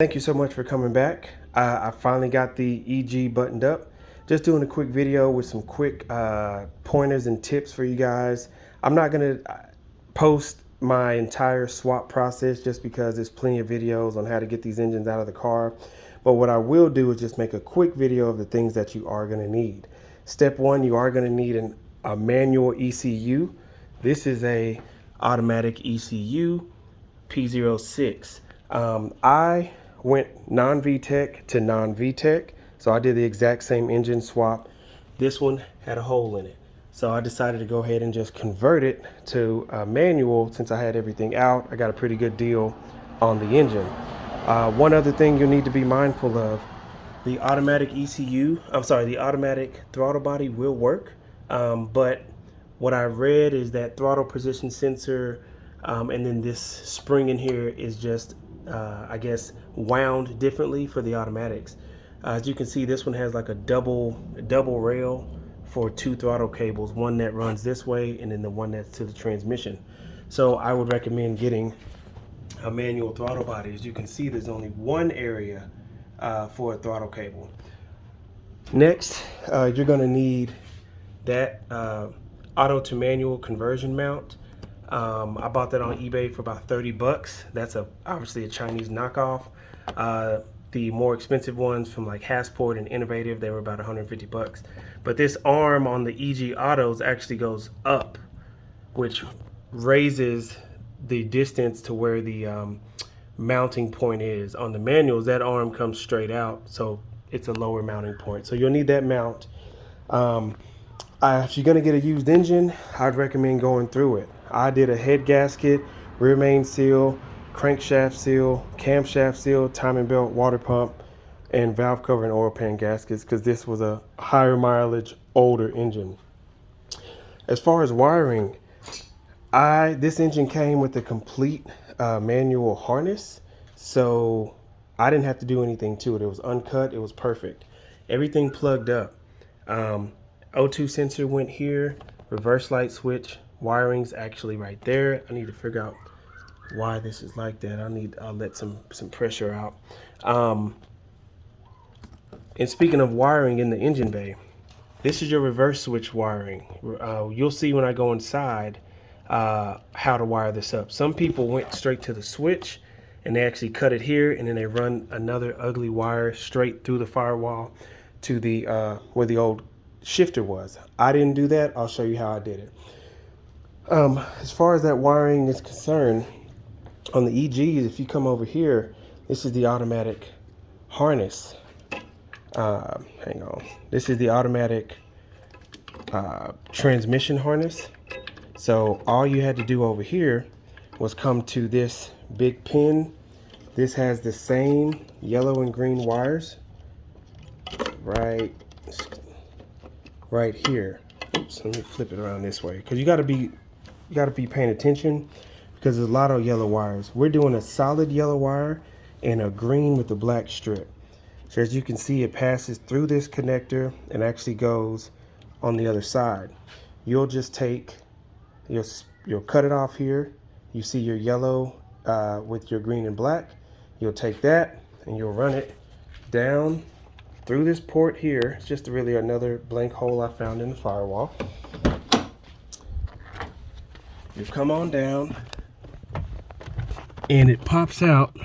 Thank you so much for coming back. I finally got the EG buttoned up. Just doing a quick video with some quick pointers and tips for you guys. I'm not going to post my entire swap process just because there's plenty of videos on how to get these engines out of the car. But what I will do is just make a quick video of the things that you are going to need. Step one, you are going to need a manual ECU. This is a automatic ECU P06. I went non-VTEC to non-VTEC, so I did the exact same engine swap. This one had a hole in it, so I decided to go ahead and just convert it to manual. Since I had everything out, I got a pretty good deal on the engine. One other thing you'll need to be mindful of: the automatic the automatic throttle body will work, but what I read is that throttle position sensor and then this spring in here is just I guess wound differently for the automatics. As you can see, this one has like a double rail for two throttle cables, one that runs this way and then the one that's to the transmission. So I would recommend getting a manual throttle body. As you can see, there's only one area for a throttle cable. Next, you're going to need that auto to manual conversion mount. I bought that on eBay for about 30 bucks. That's obviously a Chinese knockoff. The more expensive ones from like Hasport and Innovative, they were about 150 bucks. But this arm on the EG Autos actually goes up, which raises the distance to where the mounting point is. On the manuals, that arm comes straight out, so it's a lower mounting point. So you'll need that mount. If you're gonna get a used engine, I'd recommend going through it. I did a head gasket, rear main seal, crankshaft seal, camshaft seal, timing belt, water pump, and valve cover and oil pan gaskets, because this was a higher mileage, older engine. As far as wiring, this engine came with a complete manual harness, so I didn't have to do anything to it. It was uncut, it was perfect. Everything plugged up. O2 sensor went here, reverse light switch, wiring's actually right there. I need to figure out why this is like that. I'll let some pressure out. And speaking of wiring in the engine bay, this is your reverse switch wiring. You'll see when I go inside how to wire this up. Some people went straight to the switch and they actually cut it here, and then they run another ugly wire straight through the firewall to the where the old shifter was. I didn't do that. I'll show you how I did it. As far as that wiring is concerned, on the EGs, if you come over here, this is the automatic harness. Hang on. This is the automatic transmission harness. So all you had to do over here was come to this big pin. This has the same yellow and green wires right here. Oops, let me flip it around this way, because you got to be paying attention, because there's a lot of yellow wires. We're doing a solid yellow wire and a green with the black strip. So as you can see, it passes through this connector and actually goes on the other side. You'll just take, you'll cut it off here. You see your yellow with your green and black. You'll take that and you'll run it down through this port here. It's just really another blank hole I found in the firewall. You come on down and it pops out.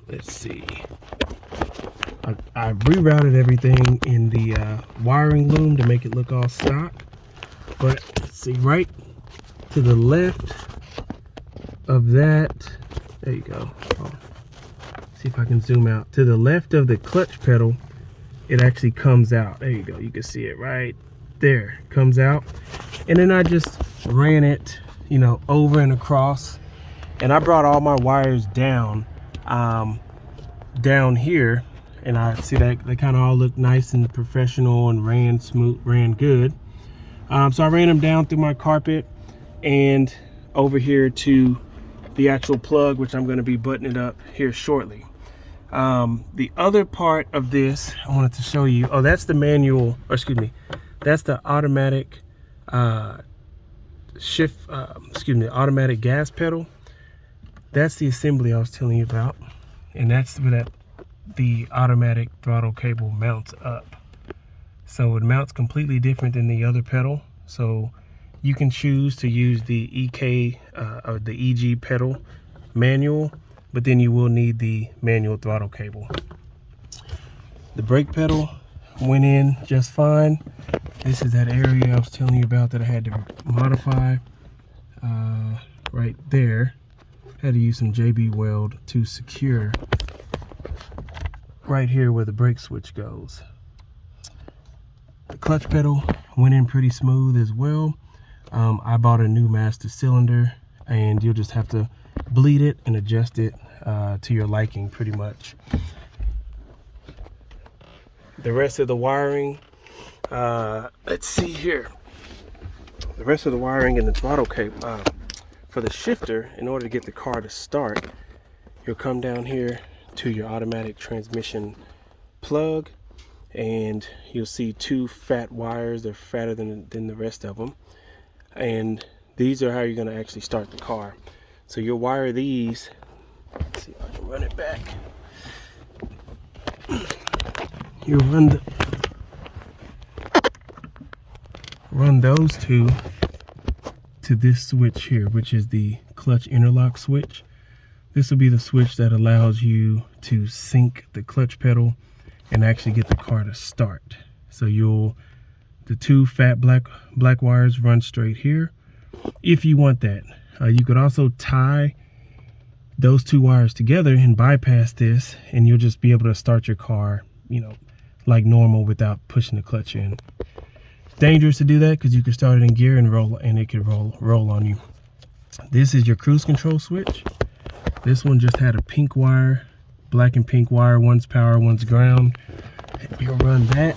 Let's see. I rerouted everything in the wiring loom to make it look all stock. But let's see, right to the left of that, there you go. See if I can zoom out. To the left of the clutch pedal, it actually comes out. There you go. You can see it right there. Comes out. And then I just ran it, over and across. And I brought all my wires down here. And I see that they kind of all look nice and professional and ran smooth, ran good. So I ran them down through my carpet and over here to the actual plug, which I'm going to be buttoning up here shortly. The other part of this I wanted to show you, that's the manual, or excuse me, that's the automatic automatic gas pedal. That's the assembly I was telling you about. and that's where the automatic throttle cable mounts up. So it mounts completely different than the other pedal. So you can choose to use the EK or the EG pedal manual, but then you will need the manual throttle cable. The brake pedal went in just fine. This is that area I was telling you about that I had to modify. Right there, had to use some JB weld to secure right here where the brake switch goes. The clutch pedal went in pretty smooth as well. I bought a new master cylinder, and you'll just have to bleed it and adjust it to your liking pretty much. The rest of the wiring, let's see here. The rest of the wiring in the throttle cable for the shifter, in order to get the car to start, you'll come down here to your automatic transmission plug, and you'll see two fat wires. They're fatter than the rest of them, and these are how you're going to actually start the car. So you'll wire these. Let's see if I can run it back. You run those two to this switch here, which is the clutch interlock switch. This will be the switch that allows you to sync the clutch pedal and actually get the car to start. So the two fat black wires run straight here. If you want that, you could also tie those two wires together and bypass this, and you'll just be able to start your car, you know, like normal without pushing the clutch in. It's dangerous to do that because you can start it in gear and roll, and it could roll on you. This is your cruise control switch. This one just had a pink wire, black and pink wire. One's power, one's ground. You'll run that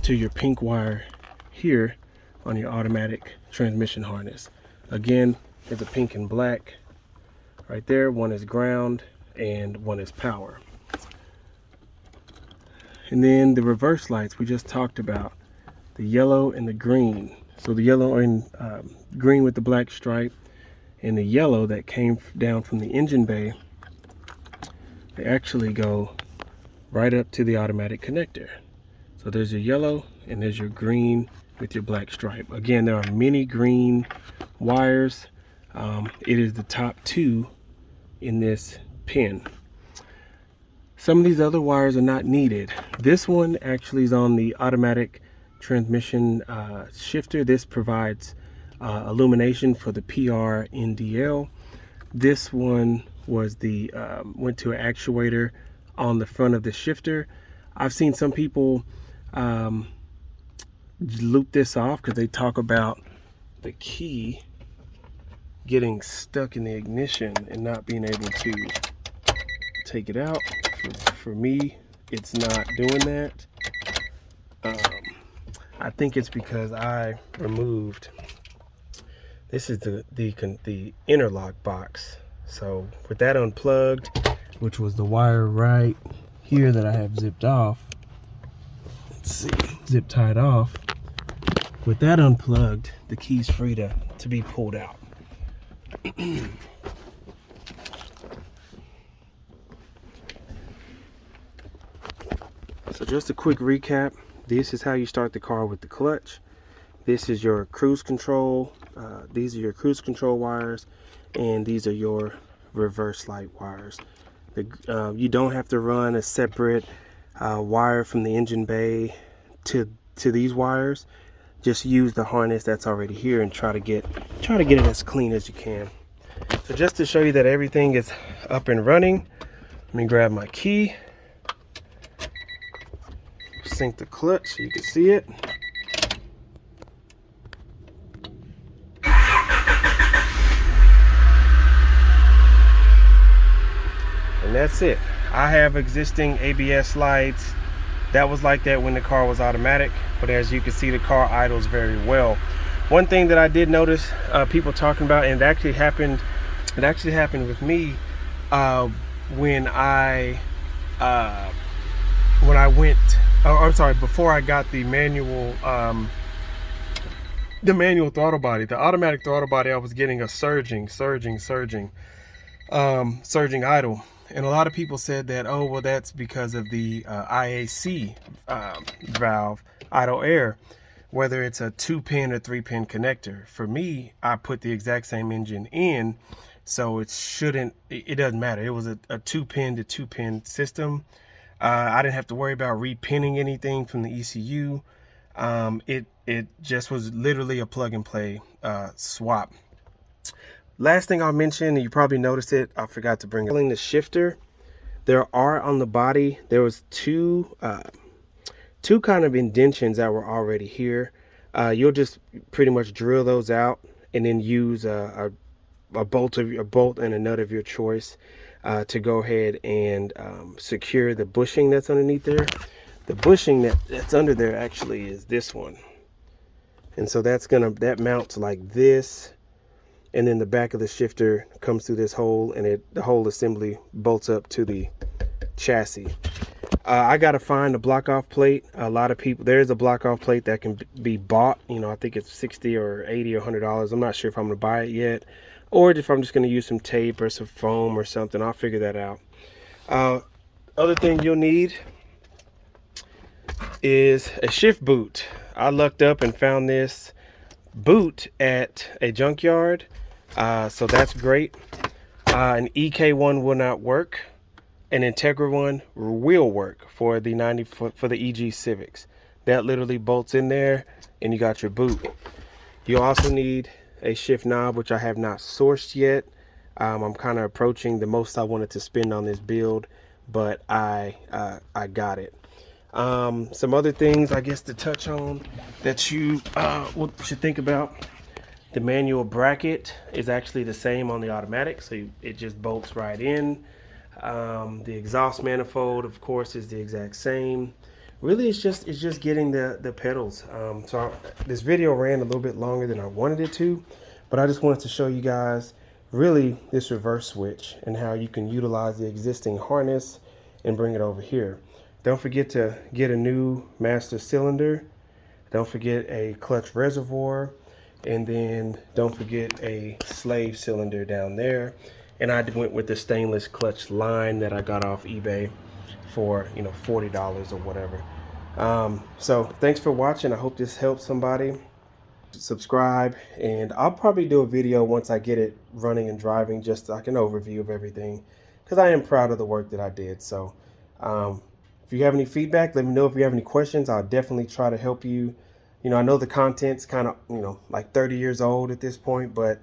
to your pink wire here on your automatic transmission harness. Again, there's a pink and black right there. One is ground and one is power. And then the reverse lights we just talked about, the yellow and the green. So the yellow and green with the black stripe, and the yellow that came down from the engine bay, they actually go right up to the automatic connector. So there's your yellow and there's your green with your black stripe. Again, there are many green wires. It is the top two in this pin. Some of these other wires are not needed. This one actually is on the automatic transmission shifter. This provides illumination for the PR NDL. This one was the went to an actuator on the front of the shifter. I've seen some people loop this off because they talk about the key getting stuck in the ignition and not being able to take it out. For me, it's not doing that. I think it's because I removed, this is the interlock box. So with that unplugged, which was the wire right here that I have zipped off, let's see, zip tied off. With that unplugged, the key's free to be pulled out. So just a quick recap. This is how you start the car with the clutch. This is your cruise control. These are your cruise control wires, and these are your reverse light wires. You don't have to run a separate wire from the engine bay to these wires. Just use the harness that's already here and try to get it as clean as you can. So just to show you that everything is up and running, let me grab my key, sync the clutch so you can see it. And that's it. I have existing ABS lights. That was like that when the car was automatic, but as you can see, the car idles very well. One thing that I did notice people talking about, and it actually happened with me when I went, I'm sorry, before I got the manual throttle body. The automatic throttle body, I was getting a surging, surging idle. And a lot of people said that, oh, well, that's because of the IAC valve, idle air, whether it's a 2-pin or 3-pin connector. For me, I put the exact same engine in, so it doesn't matter. It was a 2-pin to 2-pin system. I didn't have to worry about repinning anything from the ECU. It just was literally a plug and play swap. Last thing I'll mention, and you probably noticed it, I forgot to bring it. The shifter, there are on the body, there was two kind of indentions that were already here. You'll just pretty much drill those out and then use a bolt and a nut of your choice to go ahead and secure the bushing that's underneath there. The bushing that's under there actually is this one, and so that mounts like this. And then the back of the shifter comes through this hole, and the whole assembly bolts up to the chassis. I gotta find a block off plate. A lot of people, there is a block off plate that can be bought. You know, I think it's 60 or 80 or $100. I'm not sure if I'm gonna buy it yet, or if I'm just gonna use some tape or some foam or something. I'll figure that out. Other thing you'll need is a shift boot. I lucked up and found this boot at a junkyard, so that's great. An EK one will not work. An Integra one will work for the EG Civics. That literally bolts in there, and you got your boot. You also need a shift knob, which I have not sourced yet. I'm kind of approaching the most I wanted to spend on this build, but I got it. Some other things I guess to touch on that you should think about. The manual bracket is actually the same on the automatic, so it just bolts right in. The exhaust manifold, of course, is the exact same. Really, it's just getting the pedals. This video ran a little bit longer than I wanted it to, but I just wanted to show you guys really this reverse switch and how you can utilize the existing harness and bring it over here. Don't forget to get a new master cylinder. Don't forget a clutch reservoir, and then don't forget a slave cylinder down there. And I went with the stainless clutch line that I got off eBay for, you know, $40 or whatever. So thanks for watching. I hope this helps somebody. Subscribe, and I'll probably do a video once I get it running and driving, just like an overview of everything, because I am proud of the work that I did. So if you have any feedback, let me know. If you have any questions, I'll definitely try to help you. You know, I know the content's kind of, you know, like 30 years old at this point, but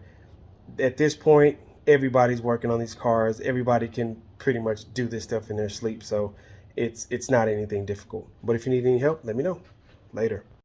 at this point, everybody's working on these cars. Everybody can pretty much do this stuff in their sleep, so it's not anything difficult. But if you need any help, let me know. Later.